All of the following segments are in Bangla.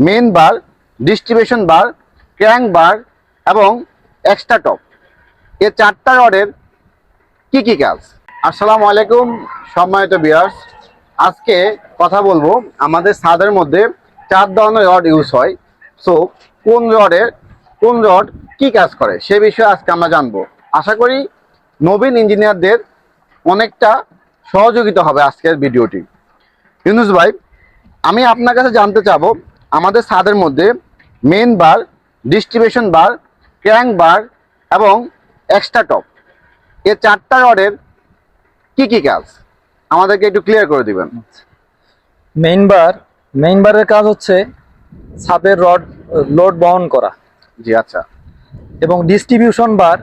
মেইন বার, ডিস্ট্রিবিউশন বার, ক্র্যাঙ্ক বার এবং এক্সট্রা টপ, এই 4টা রডের কি কি কাজ। আসসালামু আলাইকুম সম্মানিত ভিউয়ার্স, আজকে কথা বলবো আমাদের ছাদের মধ্যে 4 ধরনের রড ইউজ হয়। সো কোন রড কি কাজ করে সে বিষয়ে আজকে আমরা জানবো। আশা করি নবীন ইঞ্জিনিয়ারদের অনেকটা সহযোগিতা হবে আজকের ভিডিওটি। ইউনুস ভাই, আমি আপনার কাছে জানতে চাবো আমাদের ছাদের মধ্যে মেইন বার, ডিস্ট্রিবিউশন বার, ক্র্যাঙ্ক বার এবং এক্সট্রা টপ, এই 4টা রডের কি কি কাজ আমাদেরকে একটু ক্লিয়ার করে দিবেন। মেইন বারের কাজ হচ্ছে ছাদের লোড বহন করা। জি আচ্ছা। এবং ডিস্ট্রিবিউশন বার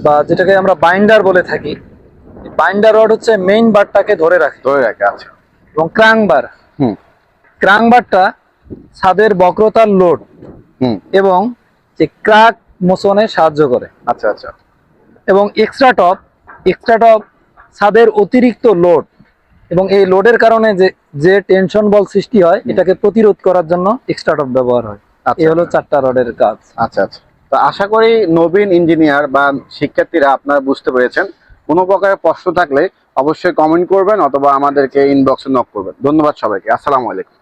বা যেটাকে আমরা বাইন্ডার বলে থাকি, বাইন্ডার রড হচ্ছে মেইন বারটাকে ধরে রাখে। আচ্ছা। এবং হুম ক্রাঙ্ক বারটা ছাদের বক্রতার লোড হুম এবং যে ক্রাক মোচনে সাহায্য করে। আচ্ছা আচ্ছা। এবং এক্সট্রা টপ ছাদের অতিরিক্ত লোড এবং এই লোডের কারণে যে টেনশন বল সৃষ্টি হয় এটাকে প্রতিরোধ করার জন্য এক্সট্রা টপ ব্যবহার হয়। এই হলো 4টা রডের কাজ। আচ্ছা আচ্ছা। তো আশা করি নবীন ইঞ্জিনিয়ার বা শিক্ষার্থীরা আপনারা বুঝতে পেরেছেন। কোনো প্রকারের প্রশ্ন থাকলে অবশ্যই কমেন্ট করবেন অথবা আমাদেরকে ইনবক্সে নক করবেন। ধন্যবাদ সবাইকে। আসসালামু আলাইকুম।